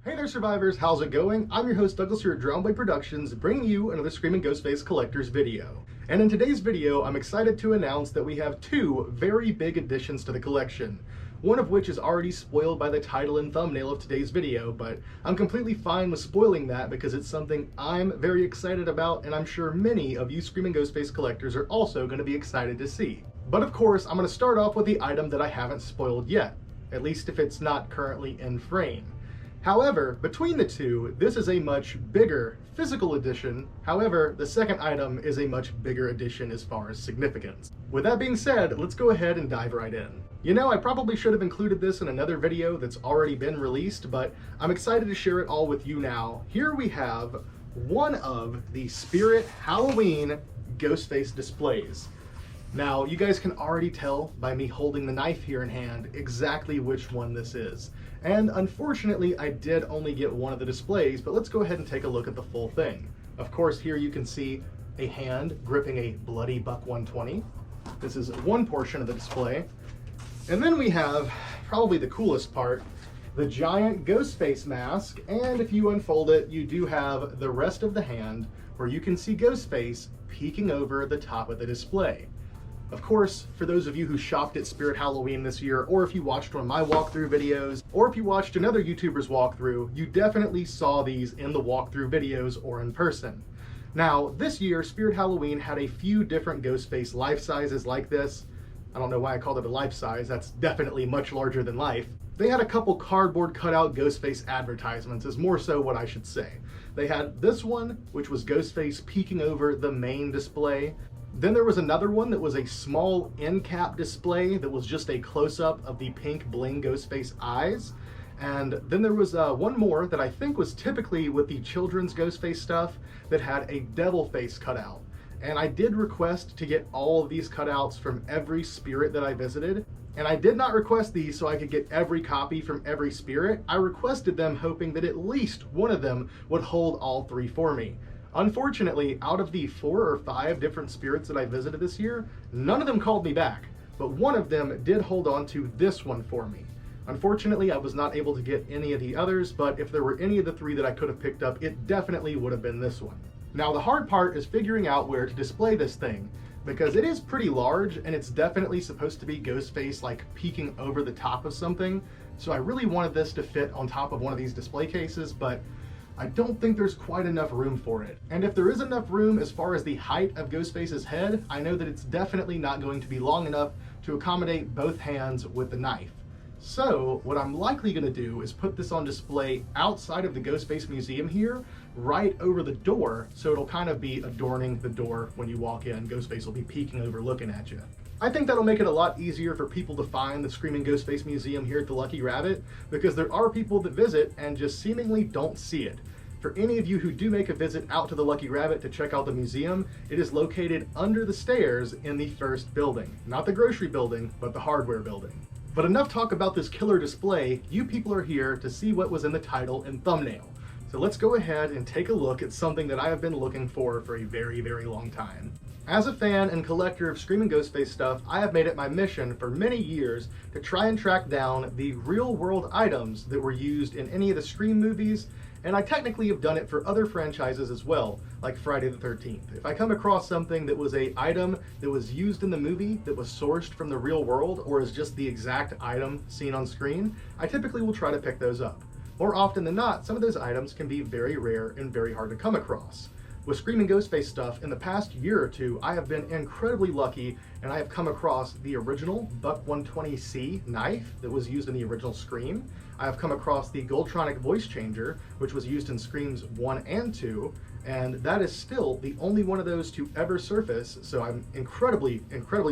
Hey there, survivors, how's it going? I'm your host Douglas here at Drownblade Productions, bringing you another Screaming Ghostface Collector's video. And in today's video, I'm excited to announce that we have two very big additions to the collection. One of which is already spoiled by the title and thumbnail of today's video, but I'm completely fine with spoiling that because it's something I'm very excited about, and I'm sure many of you Screaming Ghostface collectors are also going to be excited to see. But of course, I'm going to start off with the item that I haven't spoiled yet, at least if it's not currently in frame. However, between the two, this is a much bigger physical edition. However, the second item is a much bigger edition as far as significance. With that being said, let's go ahead and dive right in. You know, I probably should have included this in another video that's already been released, but I'm excited to share it all with you now. Here we have one of the Spirit Halloween Ghostface displays. Now, you guys can already tell by me holding the knife here in hand exactly which one this is. And unfortunately, I did only get one of the displays, but let's go ahead and take a look at the full thing. Of course, here you can see a hand gripping a bloody Buck 120. This is one portion of the display. And then we have probably the coolest part, the giant Ghostface mask. And if you unfold it, you do have the rest of the hand where you can see Ghostface peeking over the top of the display. Of course, for those of you who shopped at Spirit Halloween this year, or if you watched one of my walkthrough videos, or if you watched another YouTuber's walkthrough, you definitely saw these in the walkthrough videos or in person. Now, this year, Spirit Halloween had a few different Ghostface life sizes like this. I don't know why I called it a life size, that's definitely much larger than life. They had a couple cardboard cutout Ghostface advertisements, is more so what I should say. They had this one, which was Ghostface peeking over the main display. Then there was another one that was a small end cap display that was just a close-up of the pink bling Ghostface eyes. And then there was one more that I think was typically with the children's Ghostface stuff that had a devil face cutout. And I did request to get all of these cutouts from every spirit that I visited. And I did not request these so I could get every copy from every spirit. I requested them hoping that at least one of them would hold all three for me. Unfortunately, out of the 4 or 5 different spirits that I visited this year, none of them called me back, but one of them did hold on to this one for me. Unfortunately, I was not able to get any of the others, but if there were any of the 3 that I could have picked up, it definitely would have been this one. Now, the hard part is figuring out where to display this thing, because it is pretty large and it's definitely supposed to be Ghostface like peeking over the top of something. So I really wanted this to fit on top of one of these display cases, but I don't think there's quite enough room for it. And if there is enough room as far as the height of Ghostface's head, I know that it's definitely not going to be long enough to accommodate both hands with the knife. So what I'm likely going to do is put this on display outside of the Ghostface Museum here, right over the door, so it'll kind of be adorning the door when you walk in. Ghostface will be peeking over looking at you. I think that'll make it a lot easier for people to find the Screaming Ghostface Museum here at the Lucky Rabbit, because there are people that visit and just seemingly don't see it. For any of you who do make a visit out to the Lucky Rabbit to check out the museum, it is located under the stairs in the first building. Not the grocery building, but the hardware building. But enough talk about this killer display. You people are here to see what was in the title and thumbnail. So let's go ahead and take a look at something that I have been looking for a very, very long time. As a fan and collector of Screaming Ghostface stuff, I have made it my mission for many years to try and track down the real-world items that were used in any of the Scream movies, and I technically have done it for other franchises as well, like Friday the 13th. If I come across something that was an item that was used in the movie that was sourced from the real world, or is just the exact item seen on screen, I typically will try to pick those up. More often than not, some of those items can be very rare and very hard to come across. With Screaming Ghostface stuff, in the past year or two, I have been incredibly lucky and I have come across the original Buck 120C knife that was used in the original Scream. I have come across the Goldtronic voice changer, which was used in Screams 1 and 2, and that is still the only one of those to ever surface, so I'm incredibly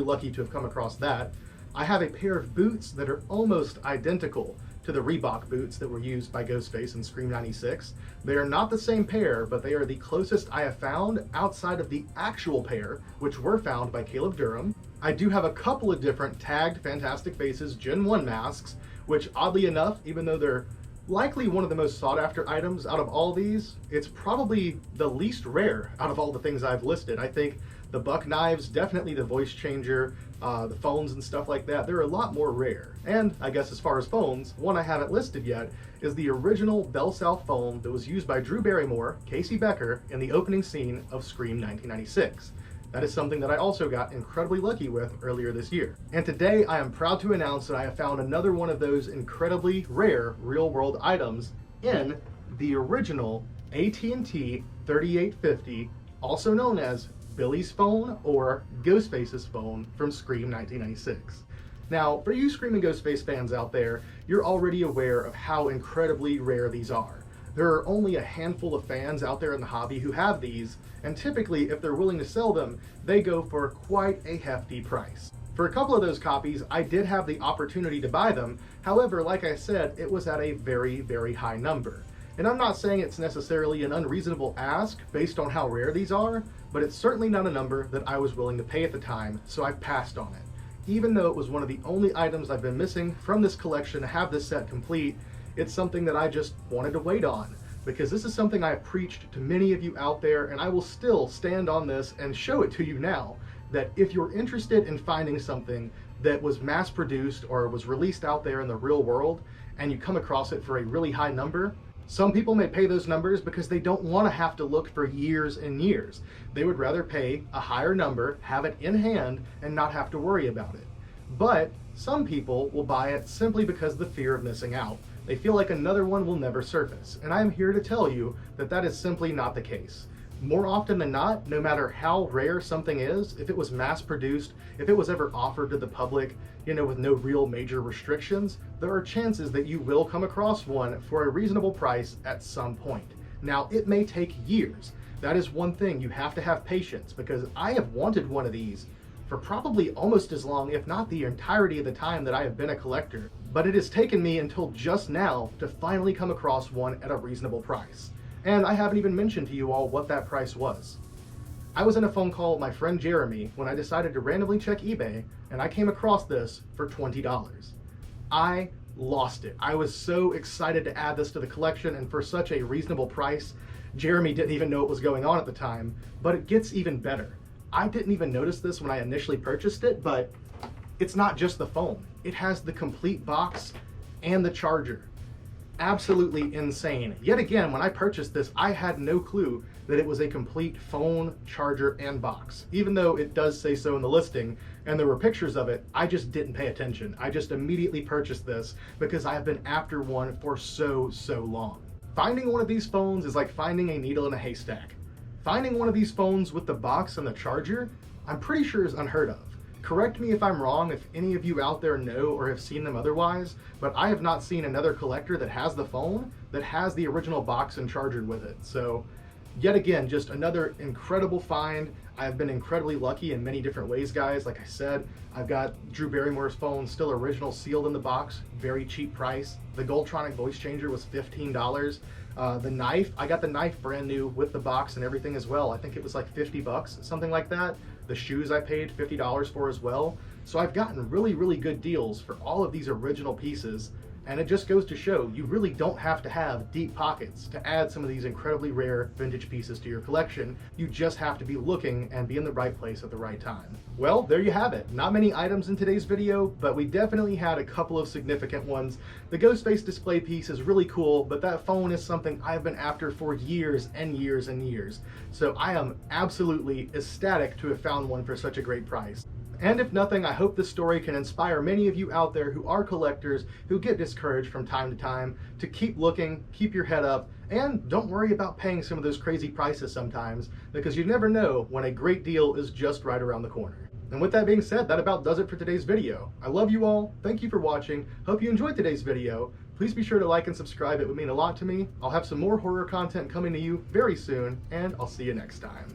lucky to have come across that. I have a pair of boots that are almost identical to the Reebok boots that were used by Ghostface in Scream 96. They are not the same pair, but they are the closest I have found outside of the actual pair, which were found by Caleb Durham. I do have a couple of different tagged Fantastic Faces Gen 1 masks, which oddly enough, even though they're likely one of the most sought after items out of all these, it's probably the least rare out of all the things I've listed. I think The buck knives, definitely the voice changer, the phones and stuff like that, they're a lot more rare. And I guess as far as phones, one I haven't listed yet is the original Bell South phone that was used by Drew Barrymore, Casey Becker, in the opening scene of Scream 1996. That is something that I also got incredibly lucky with earlier this year. And today I am proud to announce that I have found another one of those incredibly rare real-world items in the original AT&T 3850, also known as Billy's phone or Ghostface's phone from Scream 1996. Now, for you Scream and Ghostface fans out there, you're already aware of how incredibly rare these are. There are only a handful of fans out there in the hobby who have these, and typically, if they're willing to sell them, they go for quite a hefty price. For a couple of those copies, I did have the opportunity to buy them. However, like I said, it was at a very, very high number. And I'm not saying it's necessarily an unreasonable ask based on how rare these are, but it's certainly not a number that I was willing to pay at the time, so I passed on it. Even though it was one of the only items I've been missing from this collection to have this set complete, it's something that I just wanted to wait on, because this is something I have preached to many of you out there, and I will still stand on this and show it to you now, that if you're interested in finding something that was mass produced or was released out there in the real world, and you come across it for a really high number, some people may pay those numbers because they don't want to have to look for years and years. They would rather pay a higher number, have it in hand, and not have to worry about it. But some people will buy it simply because of the fear of missing out. They feel like another one will never surface, and I'm here to tell you that that is simply not the case. More often than not, no matter how rare something is, if it was mass produced, if it was ever offered to the public, with no real major restrictions, there are chances that you will come across one for a reasonable price at some point. Now, it may take years. That is one thing, you have to have patience, because I have wanted one of these for probably almost as long, if not the entirety of the time that I have been a collector. But it has taken me until just now to finally come across one at a reasonable price. And I haven't even mentioned to you all what that price was. I was in a phone call with my friend Jeremy when I decided to randomly check eBay, and I came across this for $20. I lost it. I was so excited to add this to the collection, and for such a reasonable price. Jeremy didn't even know what was going on at the time, but it gets even better. I didn't even notice this when I initially purchased it, but it's not just the phone. It has the complete box and the charger. Absolutely insane. Yet again, when I purchased this, I had no clue that it was a complete phone, charger, and box. Even though it does say so in the listing, and there were pictures of it, I just didn't pay attention. I just immediately purchased this because I have been after one for so long. Finding one of these phones is like finding a needle in a haystack. Finding one of these phones with the box and the charger, I'm pretty sure is unheard of. Correct me if I'm wrong, if any of you out there know or have seen them otherwise, but I have not seen another collector that has the phone that has the original box and charger with it. So yet again, just another incredible find. I've been incredibly lucky in many different ways, guys. Like I said, I've got Drew Barrymore's phone, still original, sealed in the box, very cheap price. The Goldtronic voice changer was $15. The knife, I got the knife brand new with the box and everything as well. I think it was like $50, something like that. The shoes I paid $50 for as well. So I've gotten really good deals for all of these original pieces. And it just goes to show you really don't have to have deep pockets to add some of these incredibly rare vintage pieces to your collection. You just have to be looking and be in the right place at the right time. Well, there you have it. Not many items in today's video, but we definitely had a couple of significant ones. The Ghostface display piece is really cool, but that phone is something I've been after for years and years and years. So I am absolutely ecstatic to have found one for such a great price. And if nothing, I hope this story can inspire many of you out there who are collectors, who get discouraged from time to time, to keep looking, keep your head up, and don't worry about paying some of those crazy prices sometimes, because you never know when a great deal is just right around the corner. And with that being said, that about does it for today's video. I love you all, thank you for watching, hope you enjoyed today's video. Please be sure to like and subscribe, it would mean a lot to me. I'll have some more horror content coming to you very soon, and I'll see you next time.